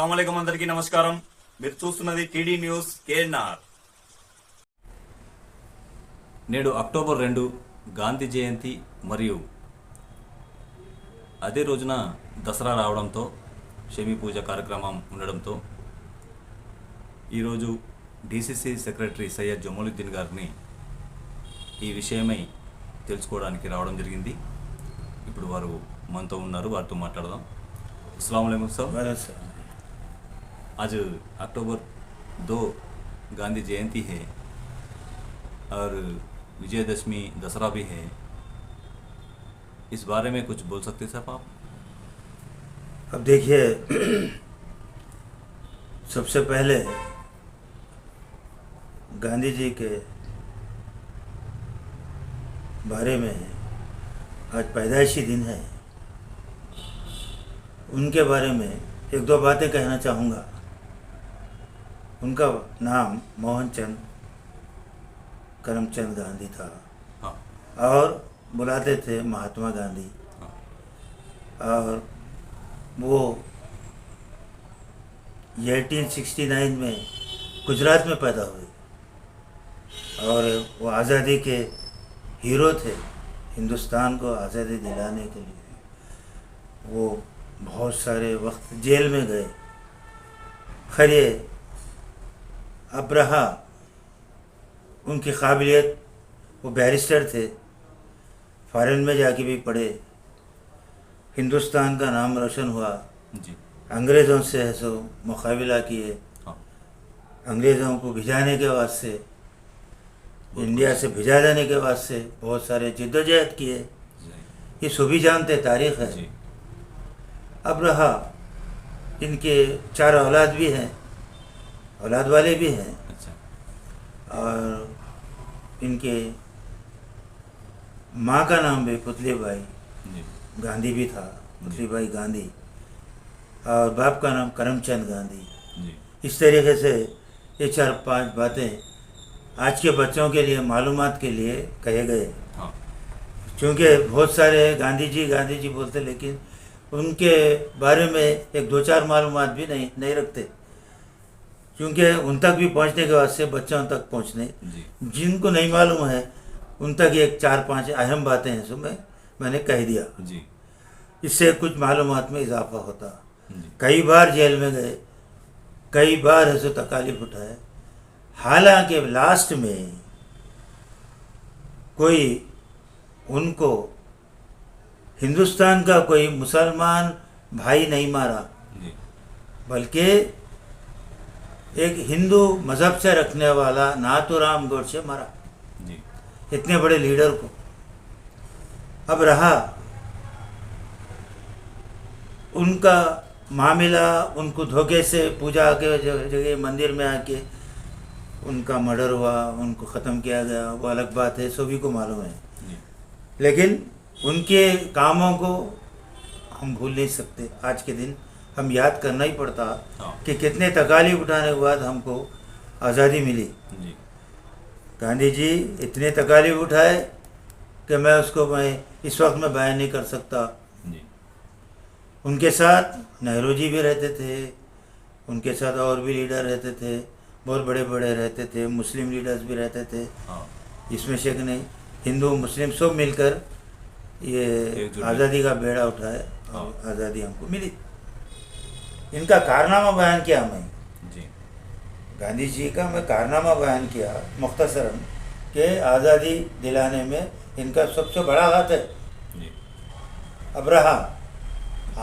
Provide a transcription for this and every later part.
అస్సలాముఅలైకుం అందరికీ నమస్కారం. మీరు చూస్తున్నది టీడీ న్యూస్ కేఎన్ఆర్. నేడు అక్టోబర్ 2 గాంధీ జయంతి మరియు అదే రోజున దసరా రావడంతో షమీ పూజ కార్యక్రమం ఉండడంతో ఈరోజు డీసీసీ సెక్రటరీ సయ్యద్ జమాలుద్దీన్ గారిని ఈ విషయమై తెలుసుకోవడానికి రావడం జరిగింది. ఇప్పుడు వారు మనతో ఉన్నారు, వారితో మాట్లాడదాం. अस्सलाम वालेकुम सर. आज अक्टूबर 2 गांधी जयंती है और विजयदशमी दसरा भी है. इस बारे में कुछ बोल सकते साहब आप? अब देखिए, सबसे पहले गांधी जी के बारे में आज पैदाइशी दिन है, उनके बारे में एक दो बातें कहना चाहूँगा. उनका नाम मोहनचंद करमचंद गांधी था. हाँ. और बुलाते थे महात्मा गांधी. हाँ. और वो 1869 में गुजरात में पैदा हुए और वो आज़ादी के हीरो थे. हिंदुस्तान को आज़ादी दिलाने के लिए वो बहुत सारे वक्त जेल में गए. खैर, ये अब्राहा उनकी काबिलियत, वो बैरिस्टर थे, फॉरेन में जाके भी पढ़े, हिंदुस्तान का नाम रोशन हुआ जी. अंग्रेज़ों से है सो मुकाबला किए. हाँ. अंग्रेज़ों को भिजाने के वास्ते, इंडिया से भिजा देने के वास्ते बहुत सारे जिद्दोजहद किए. ये सभी जानते, तारीख़ है. जी. अब रहा, इनके 4 औलाद भी हैं, औलाद वाले भी हैं. अच्छा. और इनके माँ का नाम भी पुतलीबाई जी. गांधी भी था, पुतलीबाई गांधी. और बाप का नाम करमचंद गांधी. जी. इस तरीके से ये 4-5 बातें आज के बच्चों के लिए, मालूमात के लिए कहे गए. हाँ. क्योंकि बहुत सारे गांधी जी बोलते, लेकिन उनके बारे में एक 2-4 मालूमात भी नहीं रखते. क्योंकि उन तक भी पहुंचने के वास्ते बच्चों तक पहुंचने, जी. जिनको नहीं मालूम है उन तक एक 4-5 अहम बातें हैं, सो मैंने कह दिया. जी. इससे कुछ मालूमात में इजाफा होता. जी. कई बार जेल में गए, कई बार ऐसे तकालीफ उठाए. हालांकि लास्ट में कोई उनको, हिंदुस्तान का कोई मुसलमान भाई नहीं मारा, जी. बल्कि एक हिंदू मज़हब से रखने वाला नाथूराम गोडसे मारा, जी. इतने बड़े लीडर को. अब रहा उनका मामला, उनको धोखे से पूजा के जगह मंदिर में आके उनका मर्डर हुआ, उनको ख़त्म किया गया, वो अलग बात है, सभी को मालूम है. जी. लेकिन उनके कामों को हम भूल नहीं सकते. आज के दिन हम याद करना ही पड़ता. हाँ. कि कितने तकालीफ उठाने के बाद हमको आज़ादी मिली. जी. गांधी जी इतने तकालीफ उठाए कि मैं इस वक्त में बयान नहीं कर सकता. जी. उनके साथ नेहरू जी भी रहते थे, उनके साथ और भी लीडर रहते थे, बहुत बड़े बड़े रहते थे, मुस्लिम लीडर्स भी रहते थे. हाँ. इसमें शक नहीं, हिंदू मुस्लिम सब मिलकर ये आज़ादी का बेड़ा उठाए और आज़ादी हमको मिली. इनका कारनामा बयान किया मैं, जी. गांधी जी का मैं कारनामा बयान किया मुख्तसरन कि आज़ादी दिलाने में इनका सबसे बड़ा हाथ है. जी. अब रहा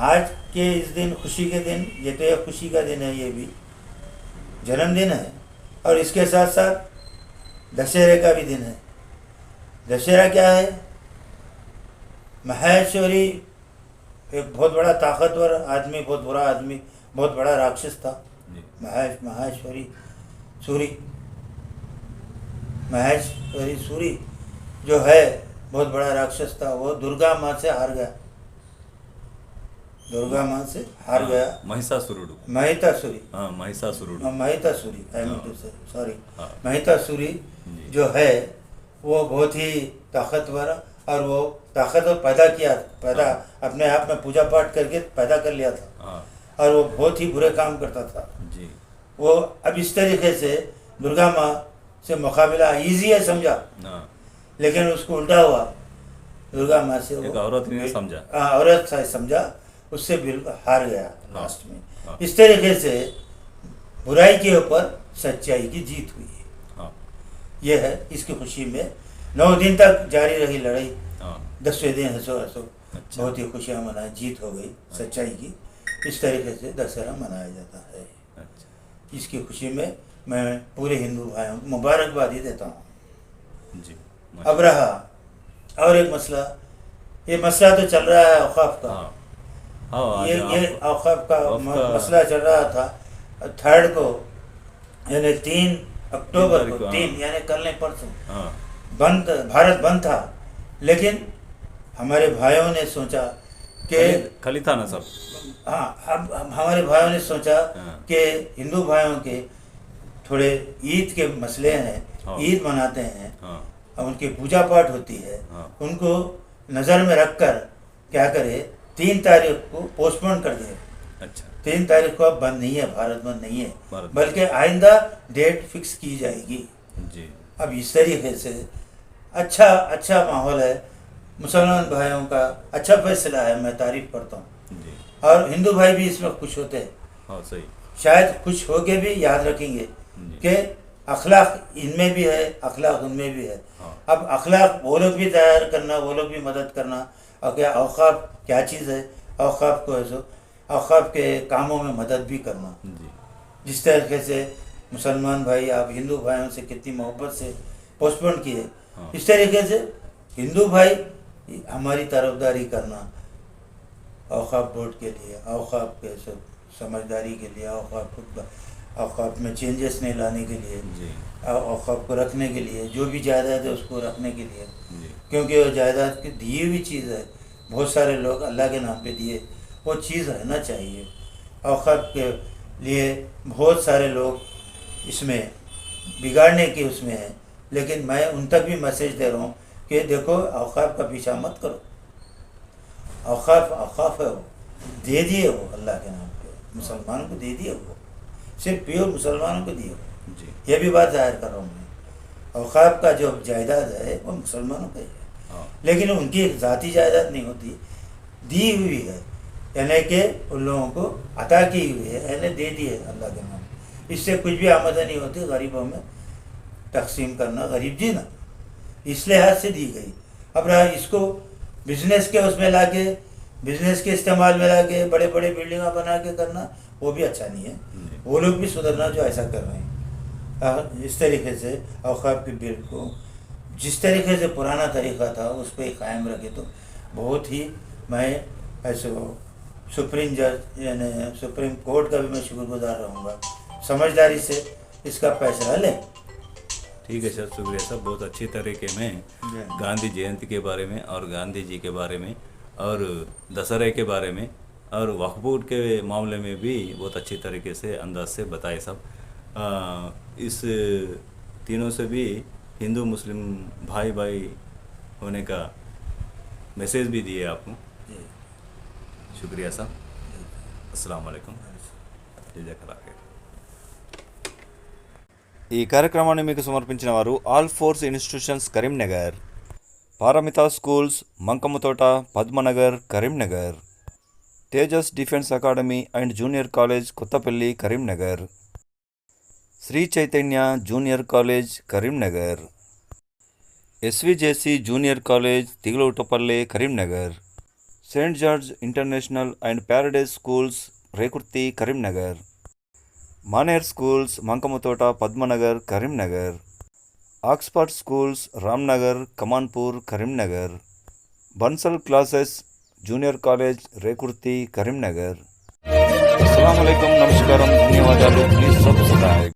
आज के इस दिन, खुशी के दिन, ये तो एक खुशी का दिन है, ये भी जन्मदिन है, और इसके साथ साथ दशहरे का भी दिन है. दशहरा क्या है? महेश्वरी एक बहुत बड़ा ताकतवर आदमी, बहुत बुरा आदमी, बहुत बड़ा राक्षस था. जी. महेश्वरी सूरी जो है बहुत बड़ा राक्षस था. वो दुर्गा माँ से हार गया. महिषासुरुడు. महिषासुरी. हाँ, महिषासुरुడు. महिषासुरी, सॉरी, हाँ. महिषासुरी जी. जो है वो बहुत ही ताकतवर, और वो ताकतवर पैदा अपने आप में पूजा पाठ करके पैदा कर लिया था. हाँ. और वो बहुत ही बुरे काम करता था। जी। वो अब इस तरीके से दुर्गा माँ से मुकाबला ईजी है समझा, हाँ, लेकिन उसको उल्टा हुआ, दुर्गा माँ से एक वो औरत ने समझा। औरत सा समझा, उससे बिल्कुल हार गया लास्ट में। हाँ। इस तरीके से बुराई के ऊपर सच्चाई की जीत हुई है। हाँ। यह है, इसकी खुशी में 9 दिन तक जारी रही लड़ाई। हाँ। 10वें दिन हंसो हंसो अच्छा। बहुत ही खुशियाँ मनाई, जीत हो गई सच्चाई की। इस तरीके से दशहरा मनाया जाता है। अच्छा। इसकी खुशी में मैं पूरे हिंदू भाइयों को मुबारकबाद ही देता हूँ। जी। अब रहा और एक मसला, ये मसला तो चल रहा है औकाफ का। हाँ। हाँ, ये आज औकाफ का वक्फ का- मसला चल रहा था। 3 को यानी 3 अक्टूबर तारीख को, को, 3 यानी कल नहीं परसों हाँ। बंद, भारत बंद था। लेकिन हमारे भाइयों ने सोचा कि खाली था ना सब। हाँ, अब हमारे भाइयों ने सोचा हाँ। कि हिंदू भाइयों के थोड़े ईद के मसले हैं, हाँ। ईद मनाते हैं, हाँ। अब उनकी पूजा पाठ होती है, हाँ। उनको नज़र में रखकर क्या करे, 3 तारीख को पोस्टपोन कर दिया। अच्छा। 3 तारीख को अब बंद नहीं है, भारत बंद नहीं है, भारत बल्कि आइंदा डेट फिक्स की जाएगी। जी। अब इस तरीके से अच्छा माहौल है, मुसलमान भाइयों का अच्छा फैसला है, मैं तारीफ करता हूँ। जी। और हिंदू भाई भी इसमें खुश होते हैं, हाँ, सही। शायद खुश होके भी याद रखेंगे जी। कि अखलाक इनमें भी है, अखलाक उनमें भी है। हाँ। अब अखलाक वो लोग भी तैयार करना, वो लोग भी मदद करना। और क्या औकाफ क्या चीज़ है, औकाफ को ऐसो औकाफ के कामों में मदद भी करना। जी। जिस तरीके से मुसलमान भाई आप हिंदू भाइयों से कितनी मोहब्बत से पोस्टपोन किए, हाँ। इस तरीके से हिंदू भाई हमारी तरफदारी करना औकाफ बोर्ड के लिए, औकाफ के समझदारी के लिए, औकाफ में चेंजेस नहीं लाने के लिए, जी। औकाफ को रखने के लिए, जो भी जायदाद है उसको रखने के लिए, जी। क्योंकि वो जायदाद की दी हुई चीज़ है, बहुत सारे लोग अल्लाह के नाम पे दिए, वो चीज़ रहना चाहिए। औकाफ के लिए बहुत सारे लोग इसमें बिगाड़ने की उसमें है, लेकिन मैं उन तक भी मैसेज दे रहा हूँ कि देखो औकाफ का पीछा मत करो। औकाफ है, वो दे दिए, वो अल्लाह के नाम पे मुसलमानों को दे दिए, वो सिर्फ प्योर मुसलमानों को दिए। जी। ये भी बात जाहिर कर रहा हूँ मैं, औकाफ का जो जायदाद है वो मुसलमानों का ही है, हाँ। लेकिन उनकी ज़ाती जायदाद नहीं होती, दी हुई है, यानी कि उन लोगों को अता की हुई है, यानी दे दी है अल्लाह के नाम। इससे कुछ भी आमदनी होती, गरीबों में तकसीम करना, गरीब जी ना, इस लिहाज से दी गई। अब रहा इसको बिजनेस के उसमें ला के, बिजनेस के इस्तेमाल में ला के बड़े बड़े बिल्डिंगा बना के करना, वो भी अच्छा नहीं है। वो लोग भी सुधरना जो ऐसा कर रहे हैं। इस तरीके से औकाफ के बिल को जिस तरीके से पुराना तरीका था उस पर कायम रखे तो बहुत ही, मैं ऐसे सुप्रीम जज यानी सुप्रीम कोर्ट का भी मैं शुक्रगुजार रहूँगा, समझदारी से इसका फैसला लें। ठीक है सर, शुक्रिया सर। बहुत अच्छी तरीके में गांधी जयंती के बारे में और गांधी जी के बारे में और दशहरे के बारे में और वक्फ बोर्ड के मामले में भी बहुत अच्छी तरीके से अंदाज से बताए सब। इस तीनों से भी हिंदू मुस्लिम भाई भाई होने का मैसेज भी दिए आपको। शुक्रिया सर। अस्सलाम वालेकुम। जज़ाकल्लाह। ఈ కార్యక్రమాన్ని మీకు సమర్పించిన వారు all force institutions Karimnagar, Paramita schools Mankammathota Padmanagar Karimnagar, Tejas defence academy and junior college Kothapalli Karimnagar, Sri Chaitanya junior college Karimnagar, SVJC junior college Tigulautapalli Karimnagar, saint George international and paradise schools Rekurthi Karimnagar, Maner schools Mankammathota Padmanagar Karimnagar, Oxford schools Ramnagar Kamanpur Karimnagar, Bansal classes junior college Rekurthi Karimnagar. అస్సలాము అలైకుం, నమస్కారం, ధన్యవాదాలు, ప్లీజ్ సబ్స్క్రైబ్।